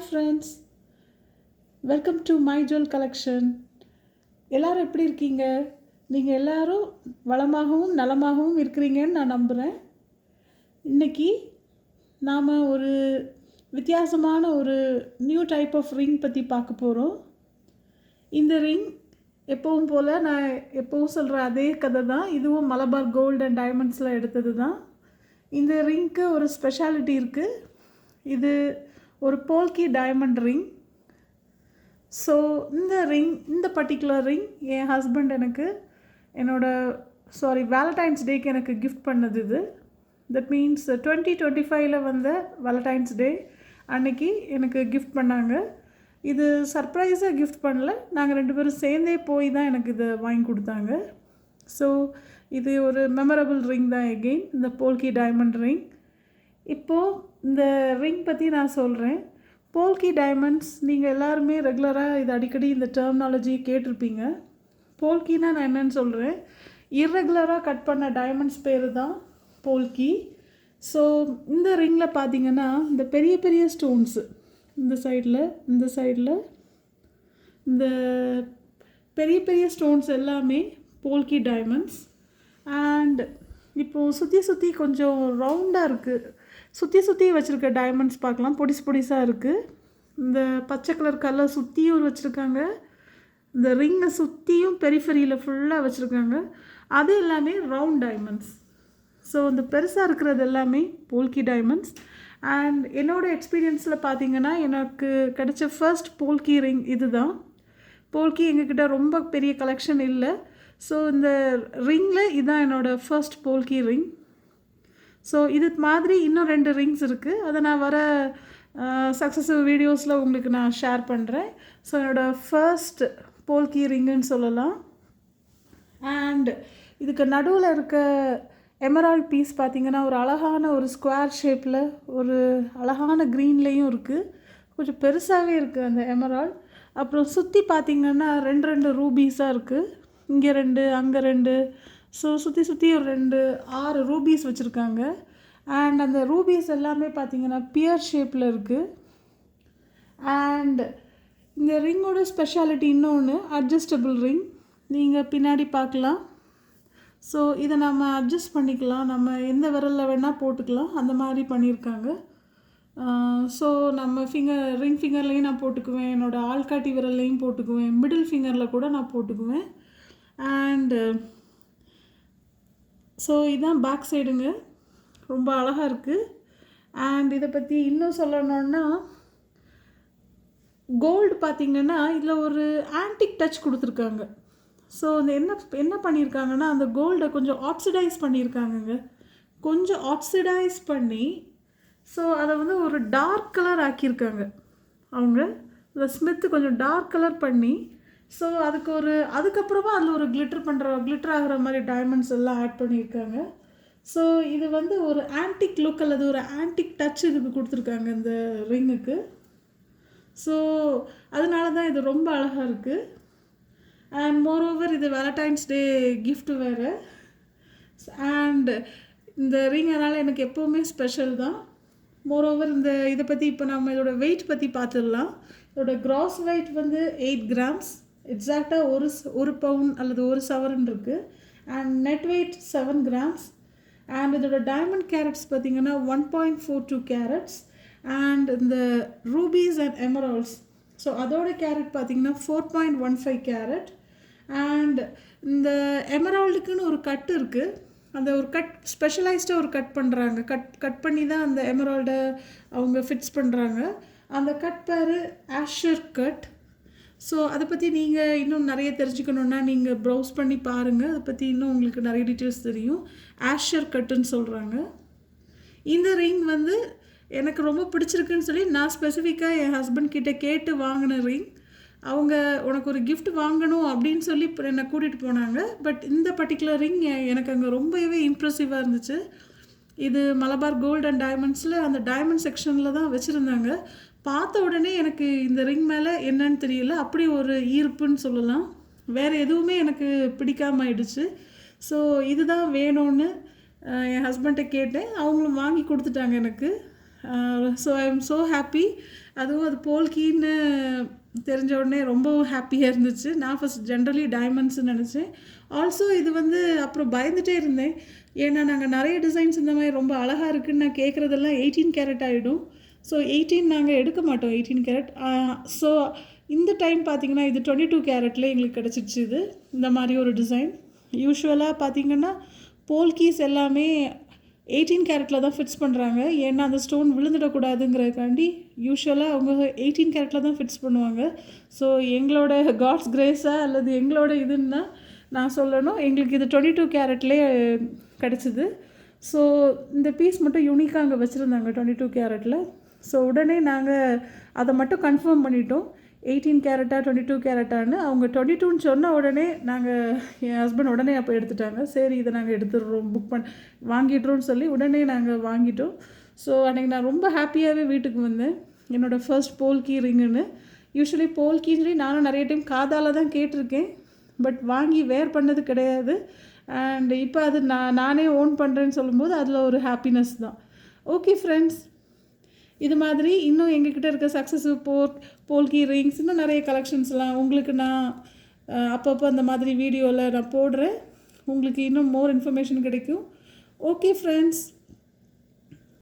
Friends, welcome to my jewel collection. எல்லோரும் எப்படி இருக்கீங்க? நீங்கள் எல்லோரும் வளமாகவும் நலமாகவும் இருக்கிறீங்கன்னு நான் நம்புகிறேன். இன்றைக்கி நாம் ஒரு வித்தியாசமான ஒரு நியூ டைப் ஆஃப் ரிங் பற்றி பார்க்க போகிறோம். இந்த ரிங் எப்பவும் போல் நான் எப்போவும் சொல்கிற அதே கதை தான். இதுவும் மலபார் கோல்டு அண்ட் டைமண்ட்ஸில் எடுத்தது தான். இந்த ரிங்க்கு ஒரு ஸ்பெஷாலிட்டி இருக்குது. இது ஒரு போல்கி டைமண்ட் ரிங். ஸோ இந்த பர்டிகுலர் ரிங் என் ஹஸ்பண்ட் எனக்கு வேலண்டைன்ஸ் டேக்கு எனக்கு கிஃப்ட் பண்ணது. இது தட் மீன்ஸ் 2025 வந்த வேலண்டைன்ஸ் டே அன்னைக்கு எனக்கு கிஃப்ட் பண்ணாங்க. இது சர்ப்ரைஸாக கிஃப்ட் பண்ணல, நாங்கள் 2 பேரும் சேர்ந்தே போய் தான் எனக்கு இதை வாங்கி கொடுத்தாங்க. ஸோ இது ஒரு மெமரபிள் ரிங் தான். எகெயின் இந்த போல்கி டைமண்ட் ரிங். இப்போது இந்த ரிங் பற்றி நான் சொல்கிறேன். போல்கி டைமண்ட்ஸ் நீங்கள் எல்லாருமே ரெகுலராக இது அடிக்கடி இந்த டெர்மினாலஜி கேட்டிருப்பீங்க. போல்கினா நான் என்னென்னு சொல்கிறேன், இர்ரெகுலராக கட் பண்ண டைமண்ட்ஸ் பேர் தான் போல்கி. ஸோ இந்த ரிங்கில் பார்த்தீங்கன்னா இந்த பெரிய பெரிய ஸ்டோன்ஸு இந்த சைடில் இந்த பெரிய பெரிய ஸ்டோன்ஸ் எல்லாமே போல்கி டைமண்ட்ஸ். அண்ட் இப்போது சுற்றி கொஞ்சம் ரவுண்டாக இருக்குது. சுற்றி வச்சுருக்க டைமண்ட்ஸ் பார்க்கலாம், பொடிசாக இருக்குது. இந்த பச்சை கலர் சுற்றியும் வச்சுருக்காங்க. இந்த ரிங்கை சுற்றியும் பெரிஃபெரியில் ஃபுல்லாக வச்சுருக்காங்க. அது எல்லாமே ரவுண்ட் டைமண்ட்ஸ். ஸோ இந்த பெருசாக இருக்கிறது எல்லாமே போல்கி டைமண்ட்ஸ். அண்ட் என்னோடய எக்ஸ்பீரியன்ஸில் பார்த்தீங்கன்னா எனக்கு கிடைச்ச ஃபர்ஸ்ட் போல்கி ரிங் இது தான். போல்கி எங்ககிட்ட ரொம்ப பெரிய கலெக்ஷன் இல்லை. ஸோ இந்த ரிங்கில் இதுதான் என்னோடய ஃபர்ஸ்ட் போல்கி ரிங். ஸோ இது மாதிரி இன்னும் 2 ரிங்ஸ் இருக்குது. அதை நான் வர சக்ஸஸிவ் வீடியோஸில் உங்களுக்கு நான் ஷேர் பண்ணுறேன். ஸோ என்னோடய ஃபர்ஸ்ட் போல்கி ரிங்குன்னு சொல்லலாம். அண்ட் இதுக்கு நடுவில் இருக்க எமரால்ட் பீஸ் பார்த்திங்கன்னா ஒரு அழகான ஒரு ஸ்கொயர் ஷேப்பில் ஒரு அழகான க்ரீன்லேயும் இருக்குது. கொஞ்சம் பெருசாகவே இருக்குது அந்த எமரால்ட். அப்புறம் சுற்றி பார்த்திங்கன்னா 2 ரூபீஸாக இருக்குது. இங்கே 2 அங்கே 2. ஸோ சுற்றி ஒரு 6 ரூபீஸ் வச்சுருக்காங்க. அண்ட் அந்த ரூபீஸ் எல்லாமே பார்த்திங்கன்னா பியர் ஷேப்பில் இருக்குது. அண்ட் இந்த ரிங்கோட ஸ்பெஷாலிட்டி இன்னொன்று, அட்ஜஸ்டபிள் ரிங். நீங்கள் பின்னாடி பார்க்கலாம். ஸோ இதை நம்ம அட்ஜஸ்ட் பண்ணிக்கலாம், நம்ம எந்த விரலில் வேணால் போட்டுக்கலாம், அந்த மாதிரி பண்ணியிருக்காங்க. ஸோ நம்ம ரிங் ஃபிங்கர்லேயும் நான் போட்டுக்குவேன், என்னோடய ஆள்காட்டி விரல்லையும் போட்டுக்குவேன், மிடில் ஃபிங்கரில் கூட நான் போட்டுக்குவேன். அண்டு ஸோ இதுதான் பேக் சைடுங்க, ரொம்ப அழகாக இருக்குது. அண்ட் இதை பற்றி இன்னும் சொல்லணுன்னா, கோல்டு பார்த்திங்கன்னா இதில் ஒரு ஆன்டிக் டச் கொடுத்துருக்காங்க. ஸோ அந்த என்ன பண்ணியிருக்காங்கன்னா அந்த கோல்டை கொஞ்சம் ஆக்சிடைஸ் பண்ணியிருக்காங்கங்க. கொஞ்சம் ஆக்சிடைஸ் பண்ணி ஸோ அதை ஒரு டார்க் கலர் ஆக்கியிருக்காங்க அவங்க. இந்த ஸ்மித்து கொஞ்சம் டார்க் கலர் பண்ணி ஸோ அதுக்கப்புறமா அதில் ஒரு கிளிட்டர் ஆகிற மாதிரி டைமண்ட்ஸ் எல்லாம் ஆட் பண்ணியிருக்காங்க. ஸோ இது ஒரு ஆன்டிக் லுக் அல்லது ஒரு ஆன்டிக் டச் இதுக்கு கொடுத்துருக்காங்க இந்த ரிங்குக்கு. ஸோ அதனால தான் இது ரொம்ப அழகாக இருக்குது. அண்ட் மோரோவர் இது வேலண்டைன்ஸ் டே கிஃப்ட் வேறு. அண்ட் இந்த ரிங் அதனால் எனக்கு எப்போவுமே ஸ்பெஷல் தான். மோரோவர் இதை பற்றி இப்போ நம்ம இதோட வெயிட் பற்றி பார்த்துடலாம். இதோட கிராஸ் வெயிட் 8 கிராம்ஸ், எக்ஸாக்டாக ஒரு பவுன் அல்லது 1 சவரன் இருக்குது. And net wait 7 grams. And இதோட டைமண்ட் கேரட்ஸ் பார்த்திங்கன்னா 1.42 கேரட்ஸ். அண்ட் இந்த ரூபீஸ் அண்ட் எமரால்ட்ஸ் ஸோ அதோட கேரட் பார்த்திங்கன்னா 4.15 கேரட். அண்ட் இந்த எமரால்டுக்குன்னு ஒரு கட் இருக்குது. அந்த ஒரு கட் ஸ்பெஷலைஸ்டாக ஒரு கட் பண்ணுறாங்க. கட் பண்ணி தான் அந்த எமரால்டை அவங்க ஃபிக்ஸ் பண்ணுறாங்க. அந்த கட் பேர் ஆஷர் கட். ஸோ அதை பற்றி நீங்கள் இன்னும் நிறைய தெரிஞ்சுக்கணுன்னா நீங்கள் ப்ரௌஸ் பண்ணி பாருங்கள். அதை பற்றி இன்னும் உங்களுக்கு நிறைய டீட்டெயில்ஸ் தெரியும். ஆஷர் கட்டுன்னு சொல்கிறாங்க. இந்த ரிங் எனக்கு ரொம்ப பிடிச்சிருக்குன்னு சொல்லி நான் ஸ்பெசிஃபிக்காக என் ஹஸ்பண்ட் கிட்டே கேட்டு வாங்கின ரிங். அவங்க உனக்கு ஒரு கிஃப்ட் வாங்கணும் அப்படின்னு சொல்லி என்னை கூட்டிகிட்டு போனாங்க. பட் இந்த பர்டிகுலர் ரிங் எனக்கு அங்கே ரொம்பவே இம்ப்ரெசிவாக இருந்துச்சு. இது மலபார் கோல்டு அண்ட் டைமண்ட்ஸில் அந்த டைமண்ட் செக்ஷனில் தான் வச்சுருந்தாங்க. பார்த்த உடனே எனக்கு இந்த ரிங் மேலே என்னன்னு தெரியல, அப்படி ஒரு ஈர்ப்புன்னு சொல்லலாம். வேறு எதுவுமே எனக்கு பிடிக்காமல் ஆயிடுச்சு. ஸோ இதுதான் வேணும்னு என் ஹஸ்பண்ட்டை கேட்டேன். அவங்களும் வாங்கி கொடுத்துட்டாங்க எனக்கு. So I am so happy. அதுவும் அது போல்கீன்னு தெரிஞ்ச உடனே ரொம்ப ஹாப்பியாக இருந்துச்சு. நான் ஃபஸ்ட் ஜென்ரலி டைமண்ட்ஸ்ன்னு நினச்சேன். ஆல்சோ இது வந்து அப்புறம் பயந்துகிட்டே இருந்தேன். ஏன்னா நாங்கள் நிறைய டிசைன்ஸ் இந்த மாதிரி ரொம்ப அழகாக இருக்குதுன்னு நான் கேட்குறதெல்லாம் 18 கேரட் ஆகிடும். ஸோ 18 நாங்கள் எடுக்க மாட்டோம் 18 கேரட். ஸோ இந்த டைம் பார்த்திங்கன்னா இது 22 கேரட்டில் எங்களுக்கு கிடச்சிருச்சு. இது இந்த மாதிரி ஒரு டிசைன். யூஸ்வலாக பார்த்திங்கன்னா போல்கீஸ் எல்லாமே 18 கேரட்டில் தான் ஃபிக்ஸ் பண்ணுறாங்க. ஏன்னா அந்த ஸ்டோன் விழுந்துடக்கூடாதுங்கிறதுக்காண்டி யூஸ்வலாக அவங்க 18 கேரட்டில் தான் ஃபிக்ஸ் பண்ணுவாங்க. ஸோ எங்களோட காட்ஸ் கிரேஸாக அல்லது எங்களோட இதுன்னா நான் சொல்லணும், எங்களுக்கு இது 22 கேரட்லேயே கிடச்சிது. ஸோ இந்த பீஸ் மட்டும் யூனிக்காக அங்கே வச்சுருந்தாங்க 22 கேரட்டில். ஸோ உடனே நாங்கள் அதை மட்டும் கன்ஃபார்ம் பண்ணிட்டோம், 18 கேரட்டா 22 கேரட்டான்னு. அவங்க 22ன்னு சொன்ன உடனே என் ஹஸ்பண்ட் உடனே அப்போ எடுத்துட்டாங்க. சரி இதை நாங்கள் எடுத்துடுறோம், வாங்கிடுறோன்னு சொல்லி உடனே நாங்கள் வாங்கிட்டோம். ஸோ அன்றைக்கி நான் ரொம்ப ஹாப்பியாகவே வீட்டுக்கு வந்தேன். என்னோடய ஃபர்ஸ்ட் போல்கீ ரிங்குன்னு. யூஸ்வலி போல்கீன்னு சொல்லி நானும் நிறைய டைம் காதால் தான் கேட்டிருக்கேன், பட் வாங்கி வேர் பண்ணது கிடையாது. அண்ட் இப்போ அது நானே ஓன் பண்ணுறேன்னு சொல்லும்போது அதில் ஒரு ஹாப்பினஸ் தான். ஓகே ஃப்ரெண்ட்ஸ், இது மாதிரி இன்னும் எங்ககிட்ட இருக்க சக்ஸஸிவ் போல்கீ ரிங்ஸ் இன்னும் நிறைய கலெக்ஷன்ஸ்லாம் உங்களுக்கு நான் அப்பப்போ அந்த மாதிரி வீடியோவில் நான் போடுறேன். உங்களுக்கு இன்னும் மோர் இன்ஃபர்மேஷன் கிடைக்கும். Okay friends.